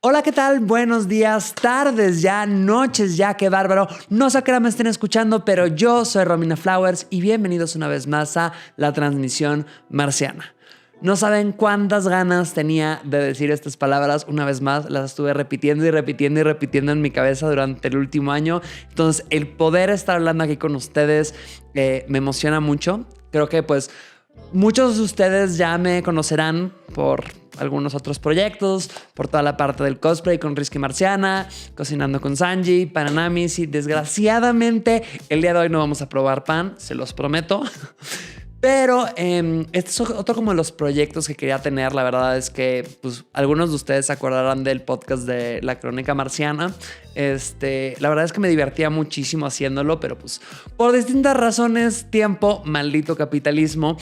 Hola, ¿qué tal? Buenos días, tardes ya, noches ya, qué bárbaro. No sé a qué hora me estén escuchando, pero yo soy Romina Flowers y bienvenidos una vez más a la transmisión marciana. No saben cuántas ganas tenía de decir estas palabras una vez más. Las estuve repitiendo y repitiendo y repitiendo en mi cabeza durante el último año. Entonces, el poder estar hablando aquí con ustedes me emociona mucho. Creo que pues muchos de ustedes ya me conocerán por algunos otros proyectos, por toda la parte del cosplay con Risky Marciana, cocinando con Sanji, Pananamis y desgraciadamente el día de hoy no vamos a probar pan, se los prometo. Pero este es otro como de los proyectos que quería tener. La verdad es que pues, algunos de ustedes se acordarán del podcast de La Crónica Marciana. La verdad es que me divertía muchísimo haciéndolo, pero pues por distintas razones, tiempo, maldito capitalismo,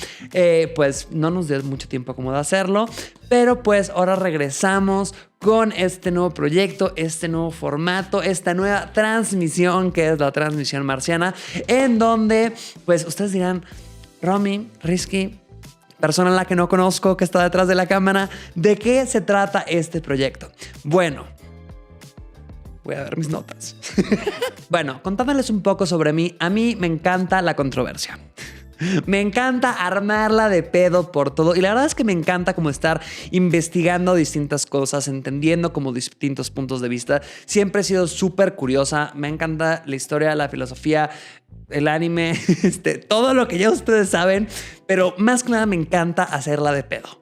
pues no nos dio mucho tiempo como de hacerlo. Pero pues ahora regresamos con este nuevo proyecto, este nuevo formato, esta nueva transmisión que es la transmisión marciana, en donde pues ustedes dirán: Romy, Risky, persona a la que no conozco que está detrás de la cámara, ¿de qué se trata este proyecto? Bueno, voy a ver mis notas. Bueno, contándoles un poco sobre mí, a mí me encanta la controversia. Me encanta armarla de pedo por todo y la verdad es que me encanta como estar investigando distintas cosas, entendiendo como distintos puntos de vista. Siempre he sido súper curiosa, me encanta la historia, la filosofía, el anime, todo lo que ya ustedes saben, pero más que nada me encanta hacerla de pedo,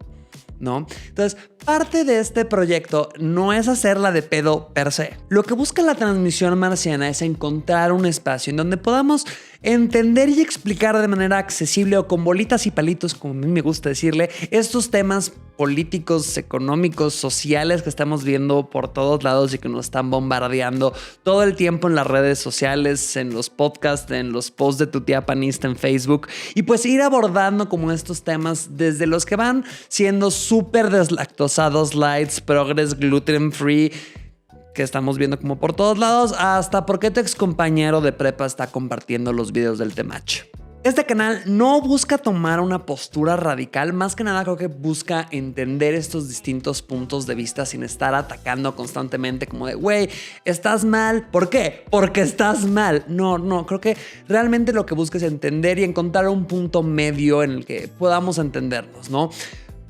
¿no? Entonces, parte de este proyecto no es hacerla de pedo per se. Lo que busca la transmisión marciana es encontrar un espacio en donde podamos entender y explicar de manera accesible o con bolitas y palitos, como a mí me gusta decirle, estos temas políticos, económicos, sociales que estamos viendo por todos lados y que nos están bombardeando todo el tiempo en las redes sociales, en los podcasts, en los posts de tu tía panista en Facebook, y pues ir abordando como estos temas desde los que van siendo súper deslactosados, lights, progress, gluten free, que estamos viendo como por todos lados, hasta por qué tu ex compañero de prepa está compartiendo los videos del Temacho. Este canal no busca tomar una postura radical, más que nada creo que busca entender estos distintos puntos de vista sin estar atacando constantemente como de, güey, estás mal. ¿Por qué? Porque estás mal. No, creo que realmente lo que busca es entender y encontrar un punto medio en el que podamos entendernos, ¿no?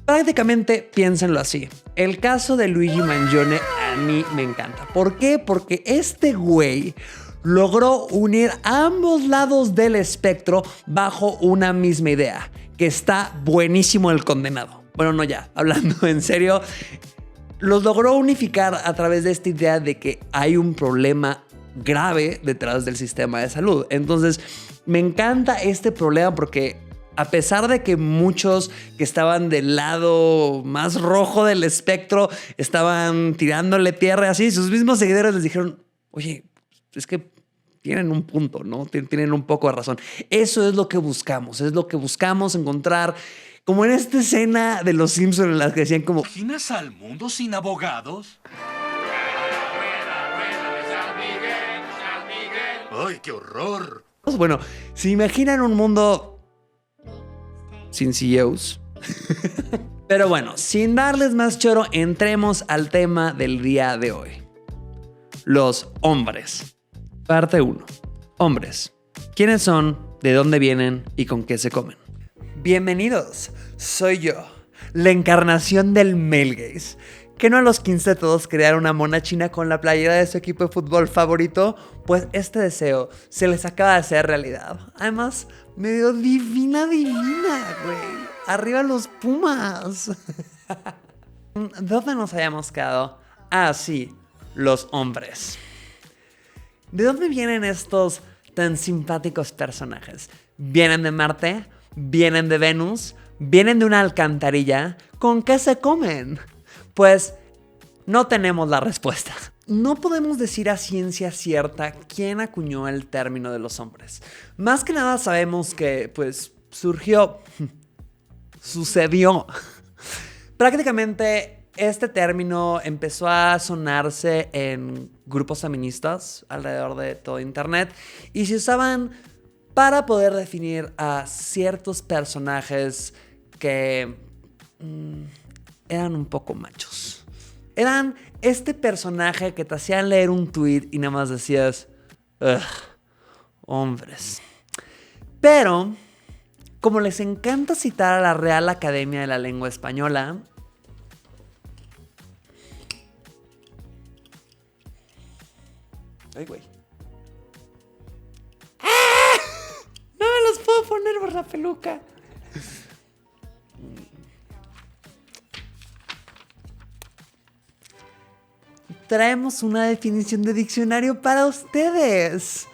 Prácticamente piénsenlo así. El caso de Luigi Mangione a mí me encanta. ¿Por qué? Porque este güey logró unir ambos lados del espectro bajo una misma idea, que está buenísimo el condenado. Bueno, no, ya, hablando en serio, los logró unificar a través de esta idea de que hay un problema grave detrás del sistema de salud. Entonces, me encanta este problema porque a pesar de que muchos que estaban del lado más rojo del espectro estaban tirándole tierra así, sus mismos seguidores les dijeron, oye, es que tienen un punto, ¿no? Tienen un poco de razón. Eso es lo que buscamos, encontrar, como en esta escena de Los Simpsons en la que decían como, ¿imaginas al mundo sin abogados? ¡Ay, qué horror! bueno, ¿se imaginan un mundo sin CEOs? Pero bueno, sin darles más choro, entremos al tema del día de hoy. Los hombres. Parte 1. Hombres. ¿Quiénes son? ¿De dónde vienen? ¿Y con qué se comen? Bienvenidos. Soy yo, la encarnación del male gaze. ¿Que no a los 15 de todos crear una mona china con la playera de su equipo de fútbol favorito? Pues este deseo se les acaba de hacer realidad. Además, medio divina, güey. Arriba los Pumas. ¿Dónde nos habíamos quedado? Ah, sí, los hombres. ¿De dónde vienen estos tan simpáticos personajes? ¿Vienen de Marte? ¿Vienen de Venus? ¿Vienen de una alcantarilla? ¿Con qué se comen? Pues no tenemos la respuesta. No podemos decir a ciencia cierta quién acuñó el término de los hombres. Más que nada sabemos que, pues, sucedió. Prácticamente este término empezó a sonarse en grupos feministas alrededor de todo internet y se usaban para poder definir a ciertos personajes que eran un poco machos. Eran este personaje que te hacían leer un tweet y nada más decías, ugh, hombres. Pero, como les encanta citar a la Real Academia de la Lengua Española, ay, güey. ¡Ah! No me los puedo poner por la peluca. Traemos una definición de diccionario para ustedes.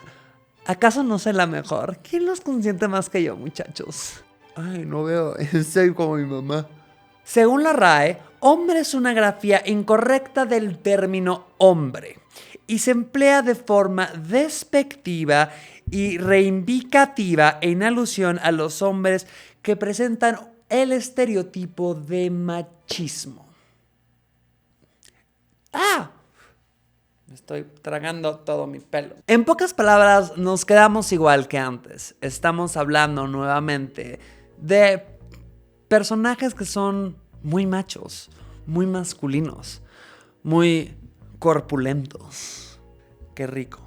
¿Acaso no soy la mejor? ¿Quién los consiente más que yo, muchachos? Ay, no veo. Soy como mi mamá. Según la RAE, hombre es una grafía incorrecta del término hombre y se emplea de forma despectiva y reivindicativa en alusión a los hombres que presentan el estereotipo de machismo. ¡Ah! Me estoy tragando todo mi pelo. En pocas palabras, nos quedamos igual que antes. Estamos hablando nuevamente de personajes que son muy machos, muy masculinos, muy corpulentos. Qué rico.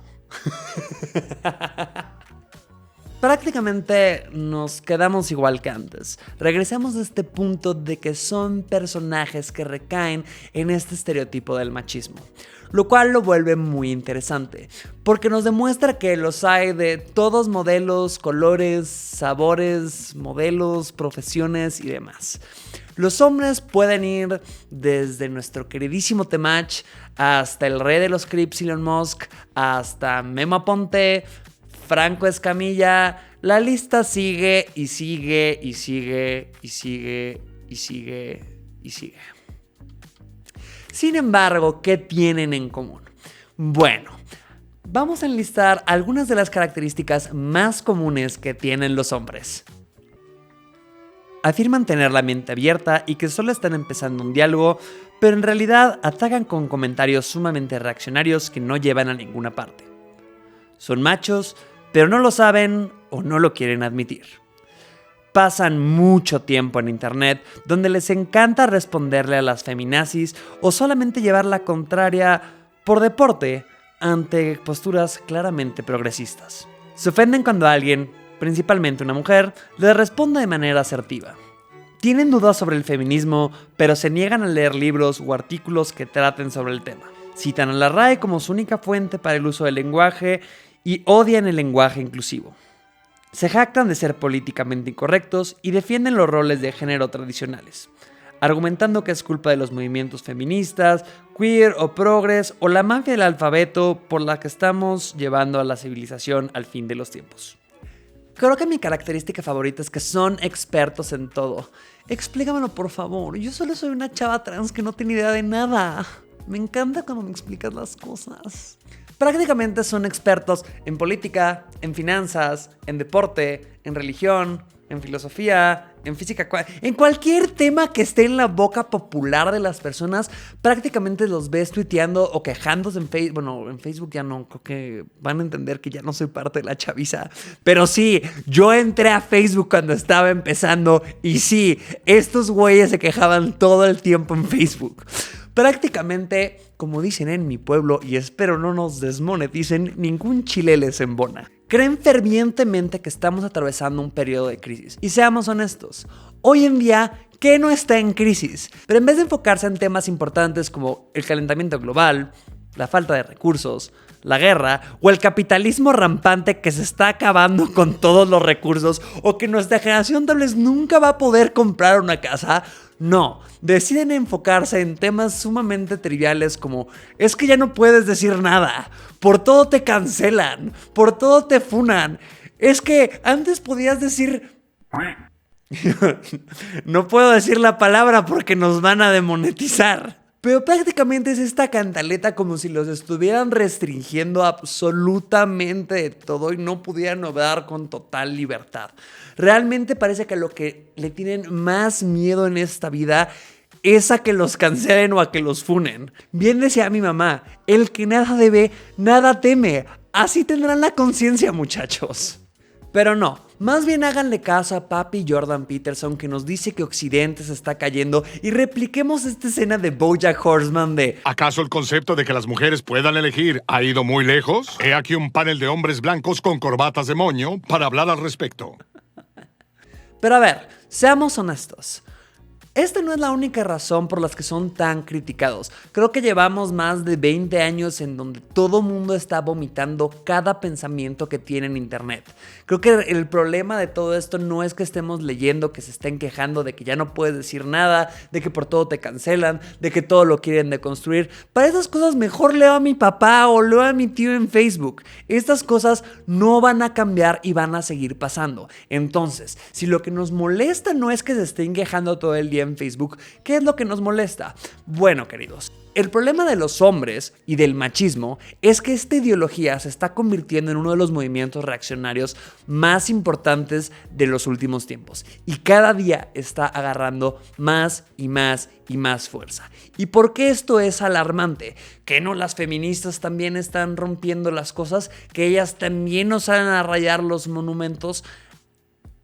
Prácticamente nos quedamos igual que antes. Regresamos a este punto de que son personajes que recaen en este estereotipo del machismo, lo cual lo vuelve muy interesante, porque nos demuestra que los hay de todos modelos, colores, sabores, modelos, profesiones y demás. Los hombres pueden ir desde nuestro queridísimo Temach hasta el rey de los creeps Elon Musk, hasta Memo Aponte, Franco Escamilla. La lista sigue y sigue y sigue y sigue y sigue y sigue. Sin embargo, ¿qué tienen en común? Bueno, vamos a enlistar algunas de las características más comunes que tienen los hombres. Afirman tener la mente abierta y que solo están empezando un diálogo, pero en realidad atacan con comentarios sumamente reaccionarios que no llevan a ninguna parte. Son machos, pero no lo saben o no lo quieren admitir. Pasan mucho tiempo en internet donde les encanta responderle a las feminazis o solamente llevar la contraria por deporte ante posturas claramente progresistas. Se ofenden cuando alguien, principalmente una mujer, les responde de manera asertiva. Tienen dudas sobre el feminismo, pero se niegan a leer libros o artículos que traten sobre el tema. Citan a la RAE como su única fuente para el uso del lenguaje y odian el lenguaje inclusivo. Se jactan de ser políticamente incorrectos y defienden los roles de género tradicionales, argumentando que es culpa de los movimientos feministas, queer o progres o la mafia del alfabeto por la que estamos llevando a la civilización al fin de los tiempos. Creo que mi característica favorita es que son expertos en todo. Explícamelo, por favor. Yo solo soy una chava trans que no tiene idea de nada. Me encanta cuando me explicas las cosas. Prácticamente son expertos en política, en finanzas, en deporte, en religión, en filosofía, en física, en cualquier tema que esté en la boca popular de las personas. Prácticamente los ves tuiteando o quejándose en Facebook. Bueno, en Facebook ya no, creo que van a entender que ya no soy parte de la chaviza. Pero sí, yo entré a Facebook cuando estaba empezando y sí, estos güeyes se quejaban todo el tiempo en Facebook. Prácticamente, como dicen en mi pueblo, y espero no nos desmoneticen, ningún chile les embona. Creen fervientemente que estamos atravesando un periodo de crisis. Y seamos honestos, hoy en día, ¿qué no está en crisis? Pero en vez de enfocarse en temas importantes como el calentamiento global, la falta de recursos, la guerra o el capitalismo rampante que se está acabando con todos los recursos o que nuestra generación tal vez nunca va a poder comprar una casa, no, deciden enfocarse en temas sumamente triviales como es que ya no puedes decir nada, por todo te cancelan, por todo te funan, es que antes podías decir... No puedo decir la palabra porque nos van a demonetizar. Pero prácticamente es esta cantaleta como si los estuvieran restringiendo absolutamente de todo y no pudieran obrar con total libertad. Realmente parece que lo que le tienen más miedo en esta vida es a que los cancelen o a que los funen. Bien decía mi mamá, el que nada debe, nada teme. Así tendrán la conciencia, muchachos. Pero no, más bien háganle caso a papi Jordan Peterson, que nos dice que Occidente se está cayendo, y repliquemos esta escena de BoJack Horseman de ¿acaso el concepto de que las mujeres puedan elegir ha ido muy lejos? He aquí un panel de hombres blancos con corbatas de moño para hablar al respecto. Pero a ver, seamos honestos. Esta no es la única razón por las que son tan criticados. Creo que llevamos más de 20 años en donde todo mundo está vomitando cada pensamiento que tiene en internet. Creo que el problema de todo esto no es que estemos leyendo, que se estén quejando de que ya no puedes decir nada, de que por todo te cancelan, de que todo lo quieren deconstruir. Para esas cosas mejor leo a mi papá o leo a mi tío en Facebook. Estas cosas no van a cambiar y van a seguir pasando. Entonces, si lo que nos molesta no es que se estén quejando todo el día en Facebook, ¿qué es lo que nos molesta? Bueno, queridos, el problema de los hombres y del machismo es que esta ideología se está convirtiendo en uno de los movimientos reaccionarios más importantes de los últimos tiempos y cada día está agarrando más y más y más fuerza. ¿Y por qué esto es alarmante? ¿Que no las feministas también están rompiendo las cosas? ¿Que ellas también nos salen a rayar los monumentos?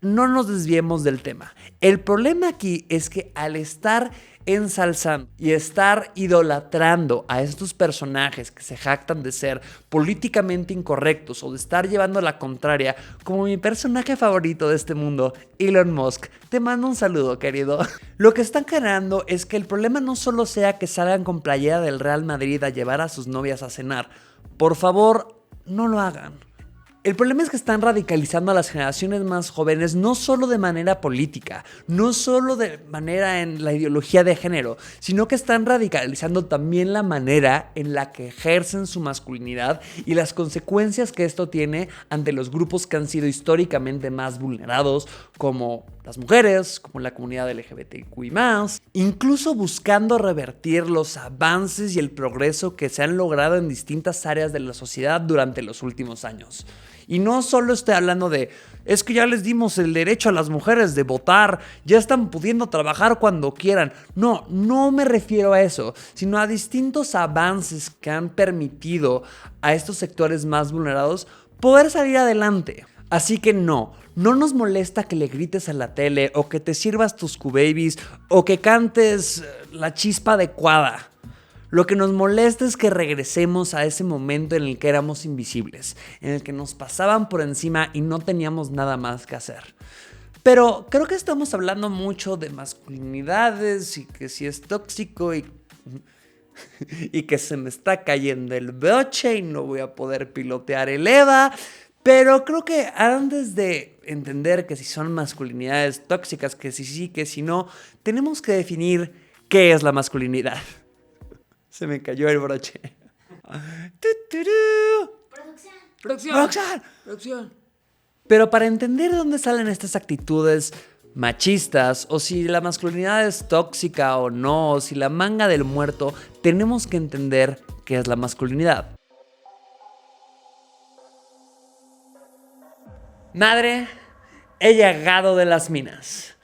No nos desviemos del tema. El problema aquí es que al estar ensalzando y estar idolatrando a estos personajes que se jactan de ser políticamente incorrectos o de estar llevando la contraria, como mi personaje favorito de este mundo, Elon Musk, te mando un saludo, querido. Lo que están generando es que el problema no solo sea que salgan con playera del Real Madrid a llevar a sus novias a cenar. Por favor, no lo hagan. El problema es que están radicalizando a las generaciones más jóvenes no solo de manera política, no solo de manera en la ideología de género, sino que están radicalizando también la manera en la que ejercen su masculinidad y las consecuencias que esto tiene ante los grupos que han sido históricamente más vulnerados, como las mujeres, como la comunidad LGBTQI+, incluso buscando revertir los avances y el progreso que se han logrado en distintas áreas de la sociedad durante los últimos años. Y no solo estoy hablando de, es que ya les dimos el derecho a las mujeres de votar, ya están pudiendo trabajar cuando quieran. No me refiero a eso, sino a distintos avances que han permitido a estos sectores más vulnerados poder salir adelante. Así que no nos molesta que le grites a la tele o que te sirvas tus Q-Babies o que cantes la chispa adecuada. Lo que nos molesta es que regresemos a ese momento en el que éramos invisibles, en el que nos pasaban por encima y no teníamos nada más que hacer. Pero creo que estamos hablando mucho de masculinidades y que si es tóxico y que se me está cayendo el broche y no voy a poder pilotear el EVA. Pero creo que antes de entender que si son masculinidades tóxicas, que si sí, que si no, tenemos que definir qué es la masculinidad. Se me cayó el broche. Producción. Pero para entender de dónde salen estas actitudes machistas, o si la masculinidad es tóxica o no, o si la manga del muerto, tenemos que entender qué es la masculinidad. Madre, he llegado de las minas.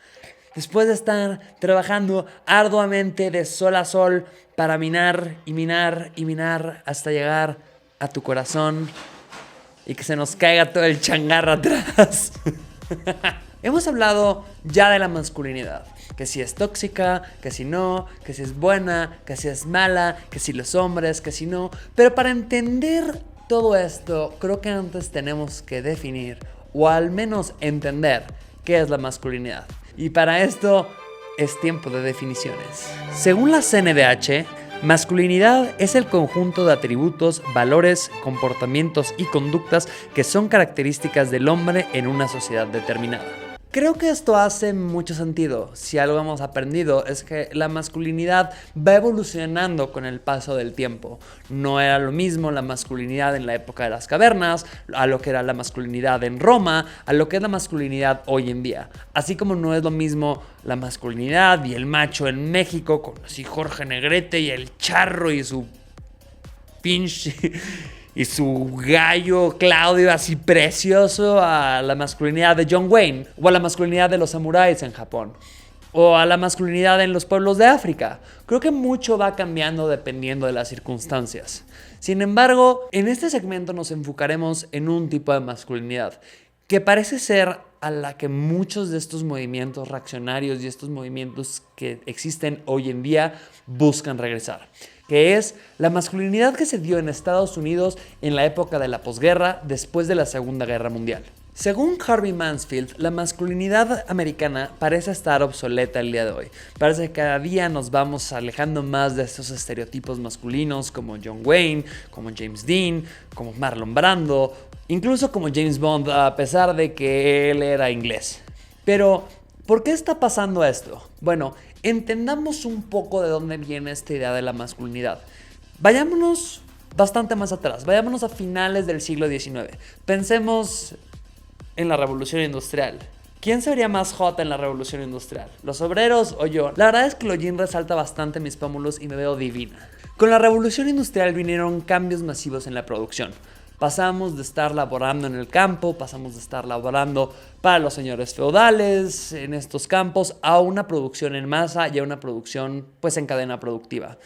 Después de estar trabajando arduamente de sol a sol para minar y minar y minar hasta llegar a tu corazón y que se nos caiga todo el changarro atrás. Hemos hablado ya de la masculinidad, que si es tóxica, que si no, que si es buena, que si es mala, que si los hombres, que si no. Pero para entender todo esto, creo que antes tenemos que definir, o al menos entender, qué es la masculinidad. Y para esto es tiempo de definiciones. Según la CNDH, masculinidad es el conjunto de atributos, valores, comportamientos y conductas que son características del hombre en una sociedad determinada. Creo que esto hace mucho sentido. Si algo hemos aprendido es que la masculinidad va evolucionando con el paso del tiempo. No era lo mismo la masculinidad en la época de las cavernas, a lo que era la masculinidad en Roma, a lo que es la masculinidad hoy en día. Así como no es lo mismo la masculinidad y el macho en México, con así Jorge Negrete y el charro y su pinche... y su gallo Claudio así precioso, a la masculinidad de John Wayne, o a la masculinidad de los samuráis en Japón, o a la masculinidad en los pueblos de África. Creo que mucho va cambiando dependiendo de las circunstancias. Sin embargo, en este segmento nos enfocaremos en un tipo de masculinidad, que parece ser a la que muchos de estos movimientos reaccionarios y estos movimientos que existen hoy en día buscan regresar, que es la masculinidad que se dio en Estados Unidos en la época de la posguerra después de la Segunda Guerra Mundial. Según Harvey Mansfield, la masculinidad americana parece estar obsoleta el día de hoy. Parece que cada día nos vamos alejando más de estos estereotipos masculinos como John Wayne, como James Dean, como Marlon Brando, incluso como James Bond, a pesar de que él era inglés. Pero, ¿por qué está pasando esto? Bueno, entendamos un poco de dónde viene esta idea de la masculinidad. Vayámonos bastante más atrás, vayámonos a finales del siglo XIX. Pensemos en la Revolución Industrial. ¿Quién sería más hot en la Revolución Industrial? ¿Los obreros o yo? La verdad es que el hollín resalta bastante mis pómulos y me veo divina. Con la Revolución Industrial vinieron cambios masivos en la producción. Pasamos de estar laborando en el campo, pasamos de estar laborando para los señores feudales en estos campos, a una producción en masa y a una producción pues en cadena productiva.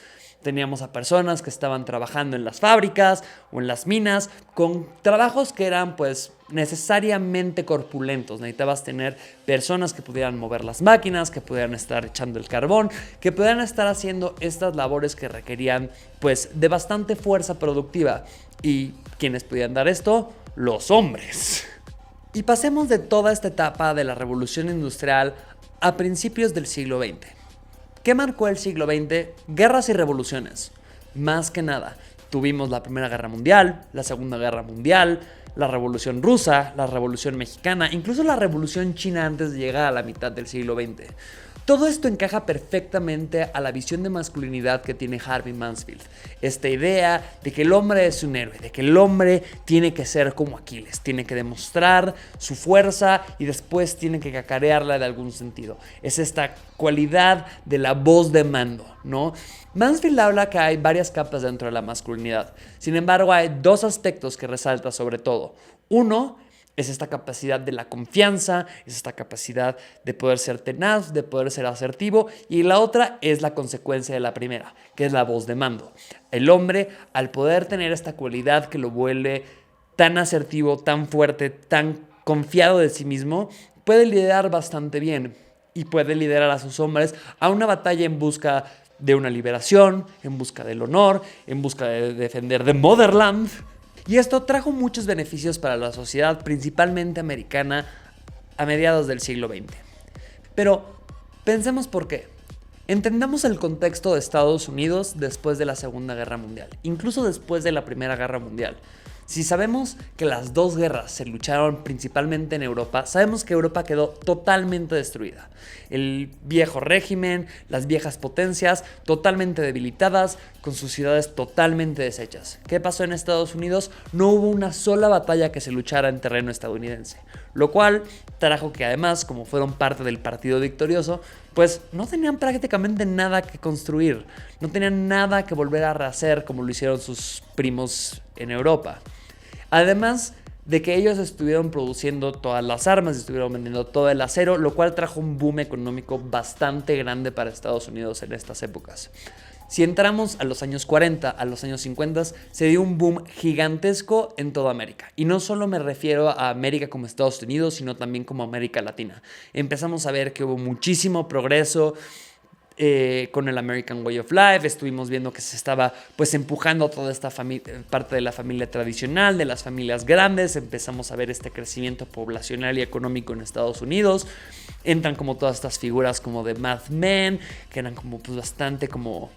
Teníamos a personas que estaban trabajando en las fábricas o en las minas con trabajos que eran pues necesariamente corpulentos. Necesitabas tener personas que pudieran mover las máquinas, que pudieran estar echando el carbón, que pudieran estar haciendo estas labores que requerían pues de bastante fuerza productiva. ¿Y quiénes podían dar esto? Los hombres. Y pasemos de toda esta etapa de la revolución industrial a principios del siglo XX. ¿Qué marcó el siglo XX? Guerras y revoluciones. Más que nada, tuvimos la Primera Guerra Mundial, la Segunda Guerra Mundial, la Revolución Rusa, la Revolución Mexicana, incluso la Revolución China antes de llegar a la mitad del siglo XX. Todo esto encaja perfectamente a la visión de masculinidad que tiene Harvey Mansfield. Esta idea de que el hombre es un héroe, de que el hombre tiene que ser como Aquiles, tiene que demostrar su fuerza y después tiene que cacarearla de algún sentido. Es esta cualidad de la voz de mando, ¿no? Mansfield habla que hay varias capas dentro de la masculinidad. Sin embargo, hay dos aspectos que resalta sobre todo. Uno es esta capacidad de la confianza, es esta capacidad de poder ser tenaz, de poder ser asertivo, y la otra es la consecuencia de la primera, que es la voz de mando. El hombre, al poder tener esta cualidad que lo vuelve tan asertivo, tan fuerte, tan confiado de sí mismo, puede liderar bastante bien y puede liderar a sus hombres a una batalla en busca de una liberación, en busca del honor, en busca de defender the motherland. Y esto trajo muchos beneficios para la sociedad, principalmente americana, a mediados del siglo XX. Pero pensemos por qué. Entendamos el contexto de Estados Unidos después de la Segunda Guerra Mundial, incluso después de la Primera Guerra Mundial. Si sabemos que las dos guerras se lucharon principalmente en Europa, sabemos que Europa quedó totalmente destruida. El viejo régimen, las viejas potencias, totalmente debilitadas, con sus ciudades totalmente deshechas. ¿Qué pasó en Estados Unidos? No hubo una sola batalla que se luchara en terreno estadounidense. Lo cual trajo que además, como fueron parte del partido victorioso, pues no tenían prácticamente nada que construir. No tenían nada que volver a rehacer como lo hicieron sus primos en Europa. Además de que ellos estuvieron produciendo todas las armas, estuvieron vendiendo todo el acero, lo cual trajo un boom económico bastante grande para Estados Unidos en estas épocas. Si entramos a los años 40, a los años 50, se dio un boom gigantesco en toda América. Y no solo me refiero a América como Estados Unidos, sino también como América Latina. Empezamos a ver que hubo muchísimo progreso con el American Way of Life. Estuvimos viendo que se estaba pues empujando toda esta parte de la familia tradicional, de las familias grandes. Empezamos a ver este crecimiento poblacional y económico en Estados Unidos. Entran como todas estas figuras como de Mad Men, que eran como pues bastante como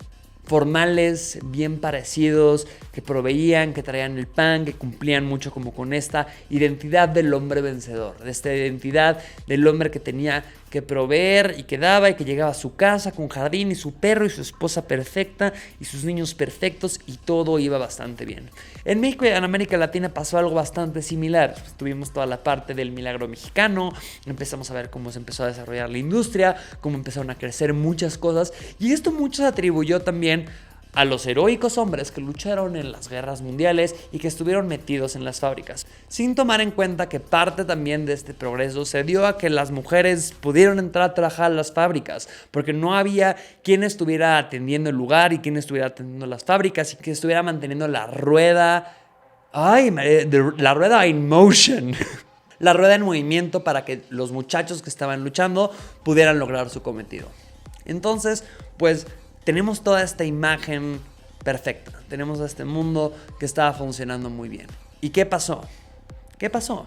formales, bien parecidos, que proveían, que traían el pan, que cumplían mucho como con esta identidad del hombre vencedor, de esta identidad del hombre que tenía que proveer y que daba y que llegaba a su casa con jardín y su perro y su esposa perfecta y sus niños perfectos y todo iba bastante bien. En México y en América Latina pasó algo bastante similar. Tuvimos toda la parte del milagro mexicano, empezamos a ver cómo se empezó a desarrollar la industria, cómo empezaron a crecer muchas cosas y esto mucho se atribuyó también a los heroicos hombres que lucharon en las guerras mundiales y que estuvieron metidos en las fábricas, sin tomar en cuenta que parte también de este progreso se dio a que las mujeres pudieron entrar a trabajar a las fábricas, porque no había quien estuviera atendiendo el lugar y quien estuviera atendiendo las fábricas y que estuviera manteniendo la rueda, la rueda in motion. la rueda en movimiento para que los muchachos que estaban luchando pudieran lograr su cometido. Entonces, pues tenemos toda esta imagen perfecta. Tenemos este mundo que estaba funcionando muy bien. ¿Y qué pasó? ¿Qué pasó?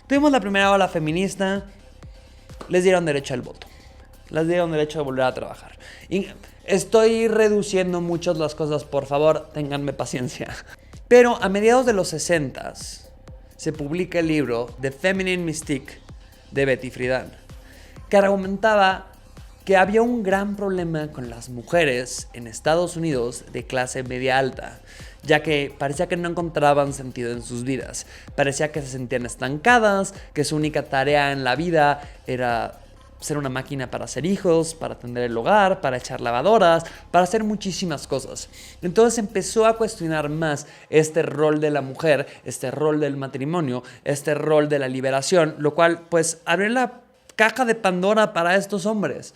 Tuvimos la primera ola feminista, les dieron derecho al voto. Les dieron derecho a volver a trabajar. Y estoy reduciendo mucho las cosas, por favor, ténganme paciencia. Pero a mediados de los 60s se publica el libro The Feminine Mystique de Betty Friedan, que argumentaba que había un gran problema con las mujeres en Estados Unidos de clase media alta, ya que parecía que no encontraban sentido en sus vidas. Parecía que se sentían estancadas, que su única tarea en la vida era ser una máquina para hacer hijos, para atender el hogar, para echar lavadoras, para hacer muchísimas cosas. Entonces empezó a cuestionar más este rol de la mujer, este rol del matrimonio, este rol de la liberación, lo cual pues abrió la caja de Pandora para estos hombres.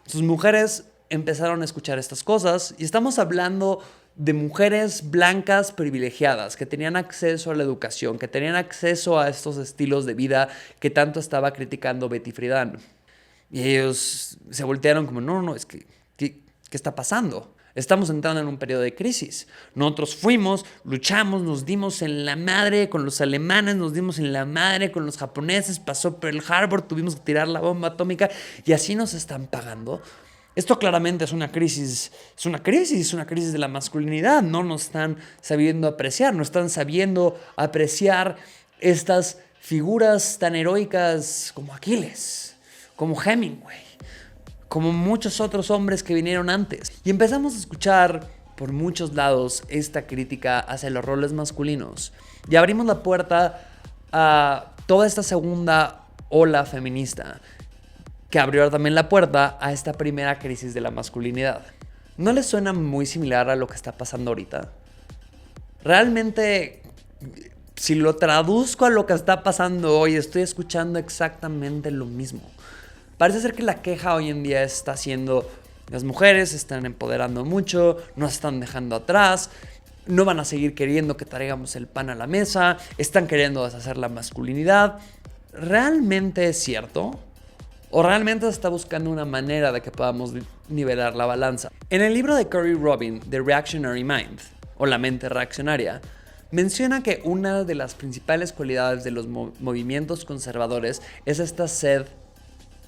Sus mujeres empezaron a escuchar estas cosas y estamos hablando de mujeres blancas privilegiadas que tenían acceso a la educación, que tenían acceso a estos estilos de vida que tanto estaba criticando Betty Friedan. Y ellos se voltearon como, no, es que, ¿qué está pasando? Estamos entrando en un periodo de crisis. Nosotros fuimos, luchamos, nos dimos en la madre con los alemanes, nos dimos en la madre con los japoneses, pasó Pearl Harbor, tuvimos que tirar la bomba atómica y así nos están pagando. Esto claramente es una crisis de la masculinidad. No nos están sabiendo apreciar, no están sabiendo apreciar estas figuras tan heroicas como Aquiles, como Hemingway, como muchos otros hombres que vinieron antes. Y empezamos a escuchar por muchos lados esta crítica hacia los roles masculinos. Y abrimos la puerta a toda esta segunda ola feminista, que abrió también la puerta a esta primera crisis de la masculinidad. ¿No les suena muy similar a lo que está pasando ahorita? Realmente, si lo traduzco a lo que está pasando hoy, estoy escuchando exactamente lo mismo. Parece ser que la queja hoy en día está siendo: las mujeres se están empoderando mucho, nos están dejando atrás, no van a seguir queriendo que traigamos el pan a la mesa, están queriendo deshacer la masculinidad. ¿Realmente es cierto? ¿O realmente se está buscando una manera de que podamos nivelar la balanza? En el libro de Corey Robin, The Reactionary Mind, o La mente reaccionaria, menciona que una de las principales cualidades de los movimientos conservadores es esta sed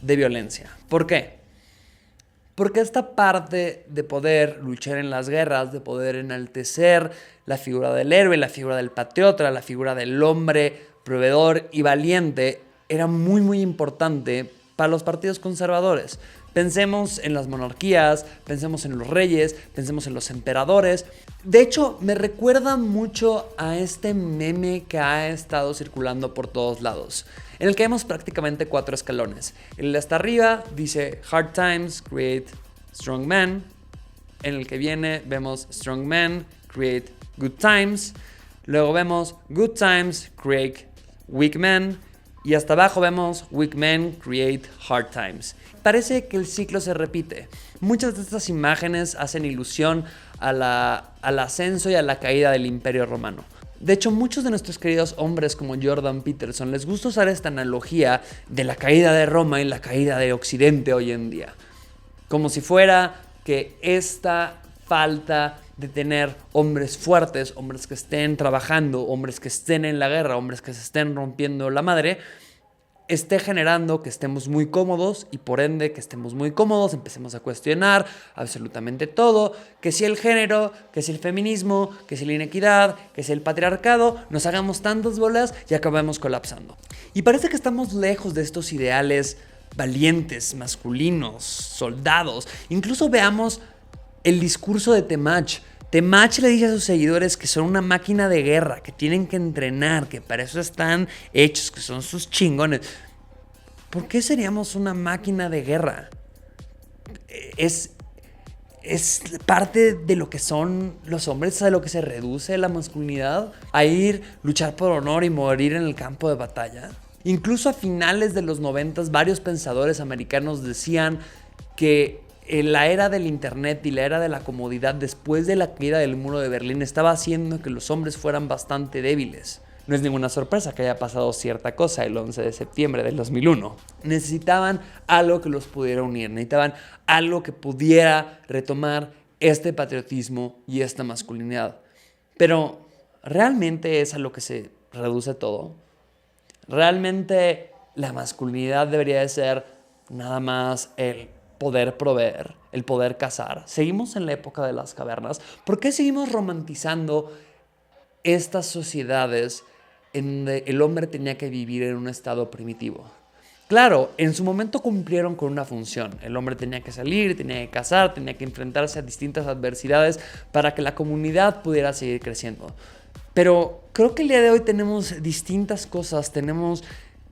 de violencia. ¿Por qué? Porque esta parte de poder luchar en las guerras, de poder enaltecer la figura del héroe, la figura del patriota, la figura del hombre proveedor y valiente, era muy, muy importante para los partidos conservadores. Pensemos en las monarquías, pensemos en los reyes, pensemos en los emperadores. De hecho, me recuerda mucho a este meme que ha estado circulando por todos lados, en el que vemos prácticamente 4 escalones. El de hasta arriba dice Hard times create strong men. En el que viene vemos strong men create good times. Luego vemos good times create weak men. Y hasta abajo vemos weak men create hard times. Parece que el ciclo se repite. Muchas de estas imágenes hacen ilusión al ascenso y a la caída del Imperio Romano. De hecho, muchos de nuestros queridos hombres como Jordan Peterson les gusta usar esta analogía de la caída de Roma y la caída de Occidente hoy en día. Como si fuera que esta falta de tener hombres fuertes, hombres que estén trabajando, hombres que estén en la guerra, hombres que se estén rompiendo la madre, esté generando que estemos muy cómodos y por ende que estemos muy cómodos empecemos a cuestionar absolutamente todo, que si el género, que si el feminismo, que si la inequidad, que si el patriarcado, nos hagamos tantas bolas y acabemos colapsando. Y parece que estamos lejos de estos ideales valientes, masculinos, soldados. Incluso veamos el discurso de Temach. Temach le dice a sus seguidores que son una máquina de guerra, que tienen que entrenar, que para eso están hechos, que son sus chingones. ¿Por qué seríamos una máquina de guerra? Es parte de lo que son los hombres, a lo que se reduce la masculinidad, a luchar por honor y morir en el campo de batalla. Incluso a finales de los 90s, varios pensadores americanos decían que la era del internet y la era de la comodidad después de la caída del muro de Berlín estaba haciendo que los hombres fueran bastante débiles. No es ninguna sorpresa que haya pasado cierta cosa el 11 de septiembre del 2001. Necesitaban algo que los pudiera unir, necesitaban algo que pudiera retomar este patriotismo y esta masculinidad. Pero, ¿realmente es a lo que se reduce todo? ¿Realmente la masculinidad debería de ser nada más el poder proveer, el poder cazar? ¿Seguimos en la época de las cavernas? ¿Por qué seguimos romantizando estas sociedades en donde el hombre tenía que vivir en un estado primitivo? Claro, en su momento cumplieron con una función. El hombre tenía que salir, tenía que cazar, tenía que enfrentarse a distintas adversidades para que la comunidad pudiera seguir creciendo. Pero creo que el día de hoy tenemos distintas cosas, tenemos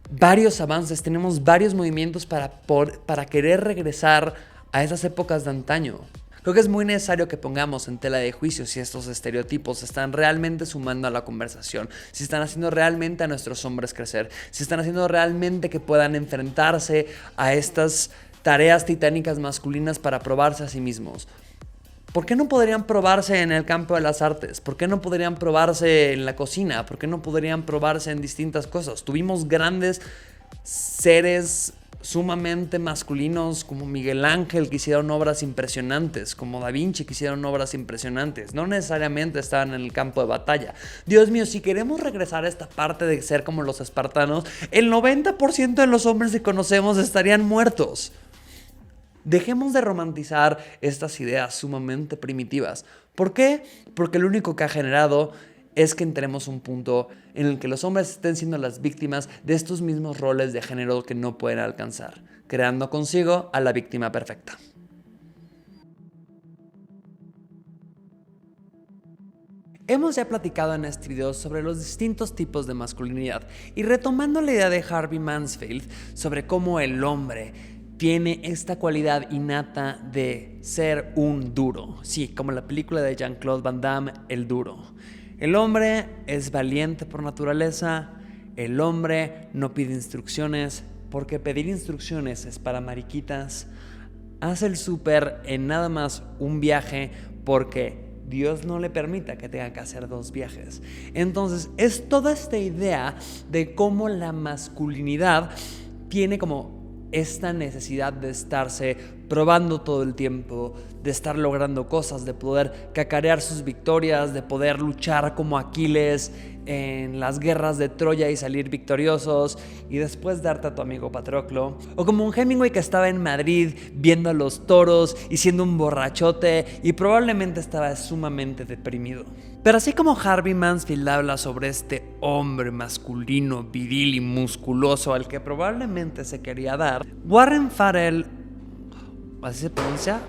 varios avances, tenemos varios movimientos para querer regresar a esas épocas de antaño. Creo que es muy necesario que pongamos en tela de juicio si estos estereotipos están realmente sumando a la conversación, si están haciendo realmente a nuestros hombres crecer, si están haciendo realmente que puedan enfrentarse a estas tareas titánicas masculinas para probarse a sí mismos. ¿Por qué no podrían probarse en el campo de las artes? ¿Por qué no podrían probarse en la cocina? ¿Por qué no podrían probarse en distintas cosas? Tuvimos grandes seres sumamente masculinos como Miguel Ángel, que hicieron obras impresionantes, como Da Vinci, que hicieron obras impresionantes. No necesariamente estaban en el campo de batalla. Dios mío, si queremos regresar a esta parte de ser como los espartanos, el 90% de los hombres que conocemos estarían muertos. Dejemos de romantizar estas ideas sumamente primitivas. ¿Por qué? Porque lo único que ha generado es que entremos a un punto en el que los hombres estén siendo las víctimas de estos mismos roles de género que no pueden alcanzar, creando consigo a la víctima perfecta. Hemos ya platicado en este video sobre los distintos tipos de masculinidad y retomando la idea de Harvey Mansfield sobre cómo el hombre tiene esta cualidad innata de ser un duro. Sí, como la película de Jean-Claude Van Damme, El Duro. El hombre es valiente por naturaleza, el hombre no pide instrucciones, porque pedir instrucciones es para mariquitas. Hace el súper en nada más un viaje porque Dios no le permita que tenga que hacer 2 viajes. Entonces es toda esta idea de cómo la masculinidad tiene como esta necesidad de estarse probando todo el tiempo, de estar logrando cosas, de poder cacarear sus victorias, de poder luchar como Aquiles en las guerras de Troya y salir victoriosos y después darte a tu amigo Patroclo, o como un Hemingway que estaba en Madrid viendo a los toros y siendo un borrachote y probablemente estaba sumamente deprimido. Pero así como Harvey Mansfield habla sobre este hombre masculino, viril y musculoso al que probablemente se quería dar, Warren Farrell, ¿así se pronuncia?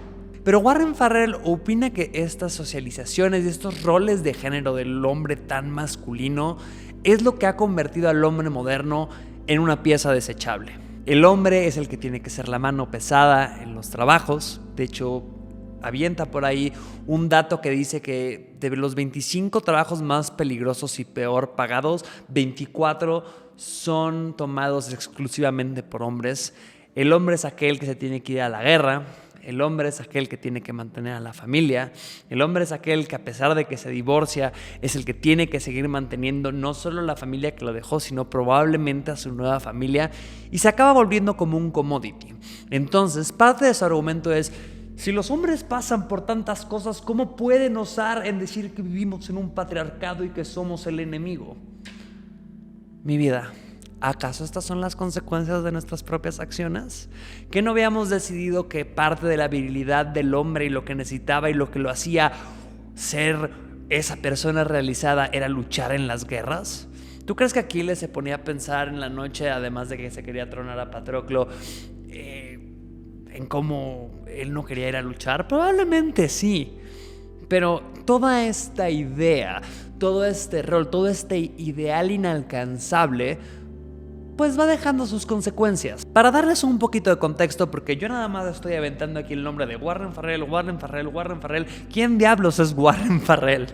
Pero Warren Farrell opina que estas socializaciones y estos roles de género del hombre tan masculino es lo que ha convertido al hombre moderno en una pieza desechable. El hombre es el que tiene que ser la mano pesada en los trabajos. De hecho, avienta por ahí un dato que dice que de los 25 trabajos más peligrosos y peor pagados, 24 son tomados exclusivamente por hombres. El hombre es aquel que se tiene que ir a la guerra. El hombre es aquel que tiene que mantener a la familia. El hombre es aquel que, a pesar de que se divorcia, es el que tiene que seguir manteniendo no solo la familia que lo dejó, sino probablemente a su nueva familia, y se acaba volviendo como un commodity. Entonces, parte de su argumento es: si los hombres pasan por tantas cosas, ¿cómo pueden osar en decir que vivimos en un patriarcado y que somos el enemigo? Mi vida, ¿acaso estas son las consecuencias de nuestras propias acciones? ¿Que no habíamos decidido que parte de la virilidad del hombre y lo que necesitaba y lo que lo hacía ser esa persona realizada era luchar en las guerras? ¿Tú crees que Aquiles se ponía a pensar en la noche, además de que se quería tronar a Patroclo, en cómo él no quería ir a luchar? Probablemente sí. Pero toda esta idea, todo este rol, todo este ideal inalcanzable, pues va dejando sus consecuencias. Para darles un poquito de contexto, porque yo nada más estoy aventando aquí el nombre de Warren Farrell. ¿Quién diablos es Warren Farrell?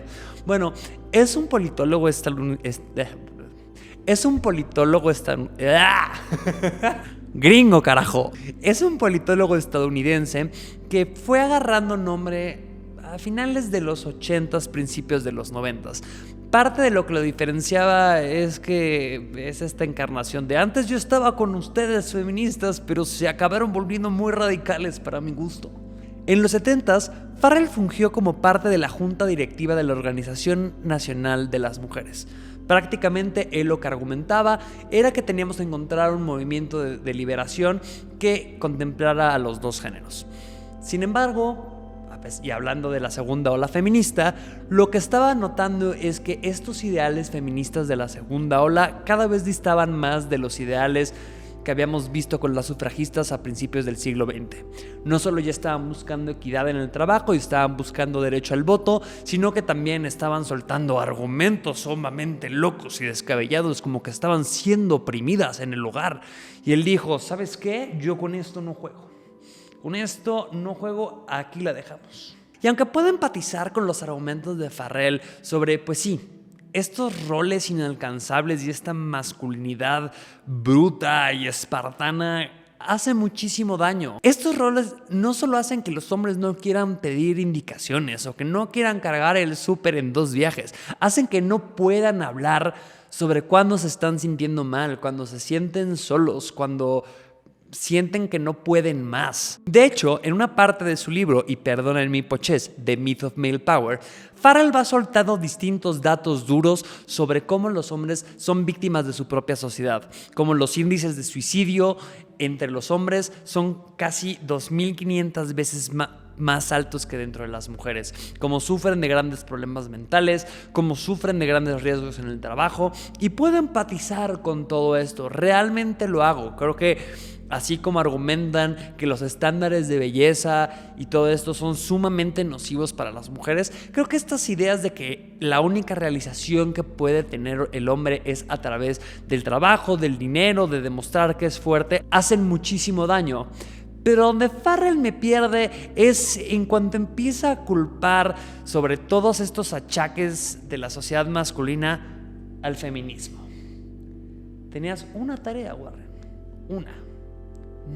Bueno, es un politólogo gringo, carajo. Es un politólogo estadounidense que fue agarrando nombre a finales de los 80s, principios de los 90s. Parte de lo que lo diferenciaba es que es esta encarnación de antes yo estaba con ustedes feministas, pero se acabaron volviendo muy radicales para mi gusto. En los 70s, Farrell fungió como parte de la junta directiva de la Organización Nacional de las Mujeres. Prácticamente él lo que argumentaba era que teníamos que encontrar un movimiento de liberación que contemplara a los dos géneros. Sin embargo, y hablando de la segunda ola feminista, lo que estaba notando es que estos ideales feministas de la segunda ola cada vez distaban más de los ideales que habíamos visto con las sufragistas a principios del siglo XX. No solo ya estaban buscando equidad en el trabajo y estaban buscando derecho al voto, sino que también estaban soltando argumentos sumamente locos y descabellados, como que estaban siendo oprimidas en el hogar. Y él dijo, ¿sabes qué? Yo con esto no juego. Con esto no juego, aquí la dejamos. Y aunque puedo empatizar con los argumentos de Farrell sobre, pues sí, estos roles inalcanzables y esta masculinidad bruta y espartana hacen muchísimo daño. Estos roles no solo hacen que los hombres no quieran pedir indicaciones o que no quieran cargar el súper en 2 viajes, hacen que no puedan hablar sobre cuándo se están sintiendo mal, cuando se sienten solos, cuando sienten que no pueden más. De hecho, en una parte de su libro, y perdonen mi pochez, The Myth of Male Power, Farrell va soltando distintos datos duros sobre cómo los hombres son víctimas de su propia sociedad, como los índices de suicidio entre los hombres son casi 2.500 veces más altos que dentro de las mujeres, cómo sufren de grandes problemas mentales, cómo sufren de grandes riesgos en el trabajo, y puedo empatizar con todo esto, realmente lo hago. Creo que así como argumentan que los estándares de belleza y todo esto son sumamente nocivos para las mujeres, creo que estas ideas de que la única realización que puede tener el hombre es a través del trabajo, del dinero, de demostrar que es fuerte, hacen muchísimo daño. Pero donde Farrell me pierde es en cuanto empieza a culpar sobre todos estos achaques de la sociedad masculina al feminismo. Tenías una tarea, Warren. Una.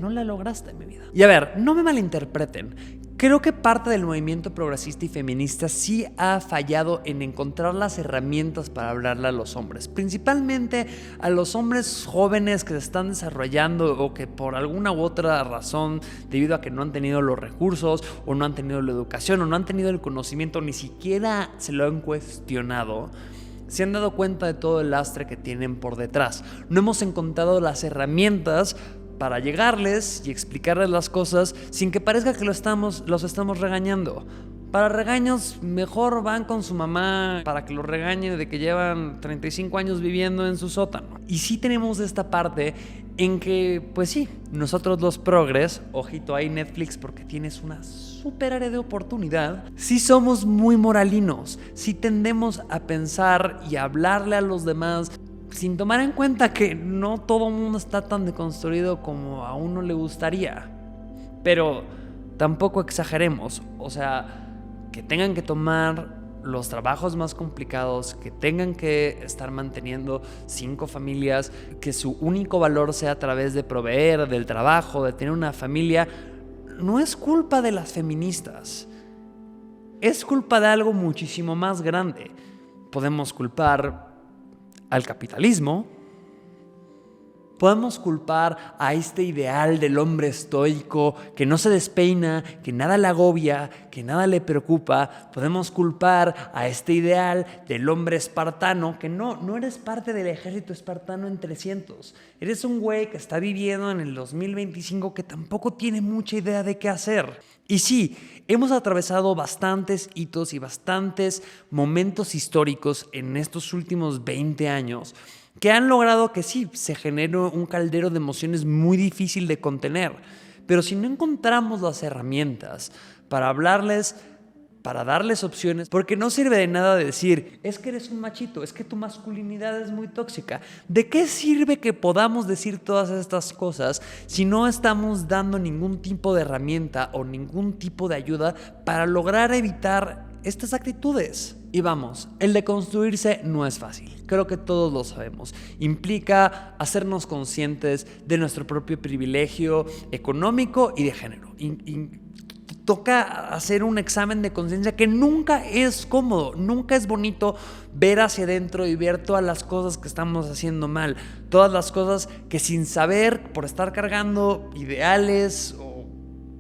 No la lograste en mi vida. Y a ver, no me malinterpreten. Creo que parte del movimiento progresista y feminista sí ha fallado en encontrar las herramientas para hablarle a los hombres. Principalmente a los hombres jóvenes que se están desarrollando o que por alguna u otra razón, debido a que no han tenido los recursos o no han tenido la educación o no han tenido el conocimiento, ni siquiera se lo han cuestionado, se han dado cuenta de todo el lastre que tienen por detrás. No hemos encontrado las herramientas para llegarles y explicarles las cosas sin que parezca que los estamos regañando. Para regaños, mejor van con su mamá para que los regañe de que llevan 35 años viviendo en su sótano. Y sí tenemos esta parte en que, pues sí, nosotros los progres, ojito ahí Netflix porque tienes una súper área de oportunidad, sí somos muy moralinos, sí tendemos a pensar y a hablarle a los demás sin tomar en cuenta que no todo el mundo está tan deconstruido como a uno le gustaría. Pero tampoco exageremos, o sea, que tengan que tomar los trabajos más complicados, que tengan que estar manteniendo 5 familias, que su único valor sea a través de proveer, del trabajo, de tener una familia, no es culpa de las feministas. Es culpa de algo muchísimo más grande. Podemos culpar al capitalismo, podemos culpar a este ideal del hombre estoico que no se despeina, que nada le agobia, que nada le preocupa. Podemos culpar a este ideal del hombre espartano que no eres parte del ejército espartano en 300. Eres un güey que está viviendo en el 2025 que tampoco tiene mucha idea de qué hacer. Y sí, hemos atravesado bastantes hitos y bastantes momentos históricos en estos últimos 20 años que han logrado que sí, se genere un caldero de emociones muy difícil de contener. Pero si no encontramos las herramientas para hablarles, para darles opciones, porque no sirve de nada decir, es que eres un machito, es que tu masculinidad es muy tóxica. ¿De qué sirve que podamos decir todas estas cosas si no estamos dando ningún tipo de herramienta o ningún tipo de ayuda para lograr evitar estas actitudes? Y vamos, el deconstruirse no es fácil, creo que todos lo sabemos. Implica hacernos conscientes de nuestro propio privilegio económico y de género. toca hacer un examen de conciencia que nunca es cómodo, nunca es bonito ver hacia adentro y ver todas las cosas que estamos haciendo mal, todas las cosas que sin saber, por estar cargando ideales o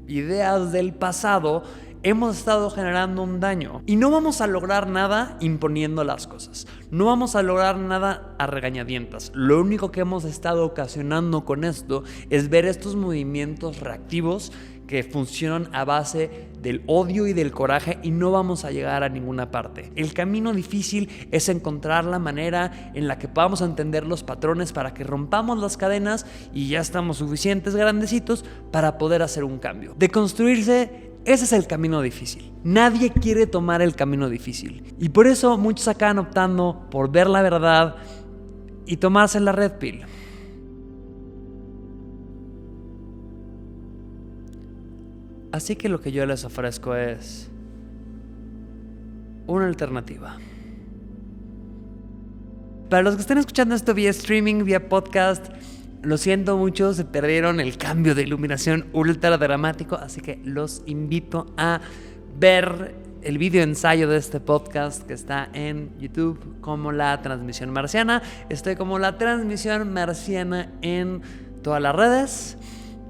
ideas del pasado, hemos estado generando un daño. Y no vamos a lograr nada imponiendo las cosas. No vamos a lograr nada a regañadientas. Lo único que hemos estado ocasionando con esto es ver estos movimientos reactivos que funcionan a base del odio y del coraje, y no vamos a llegar a ninguna parte. El camino difícil es encontrar la manera en la que podamos entender los patrones para que rompamos las cadenas y ya estamos suficientes grandecitos para poder hacer un cambio. Deconstruirse, ese es el camino difícil. Nadie quiere tomar el camino difícil. Y por eso muchos acaban optando por ver la verdad y tomarse la red pill. Así que lo que yo les ofrezco es una alternativa. Para los que estén escuchando esto vía streaming, vía podcast, lo siento mucho, se perdieron el cambio de iluminación ultra dramático, así que los invito a ver el video ensayo de este podcast que está en YouTube como La Transmisión Marciana. Estoy como La Transmisión Marciana en todas las redes.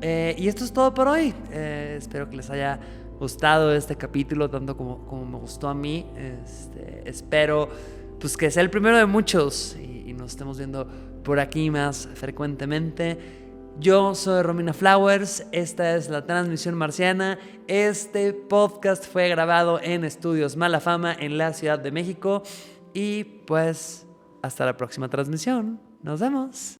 Y esto es todo por hoy. Espero que les haya gustado este capítulo tanto como me gustó a mí. Espero pues que sea el primero de muchos y nos estemos viendo por aquí más frecuentemente. Yo soy Romina Flowers, esta es La Transmisión Marciana. Este podcast fue grabado en Estudios Mala Fama en la Ciudad de México. Y pues hasta la próxima transmisión. Nos vemos.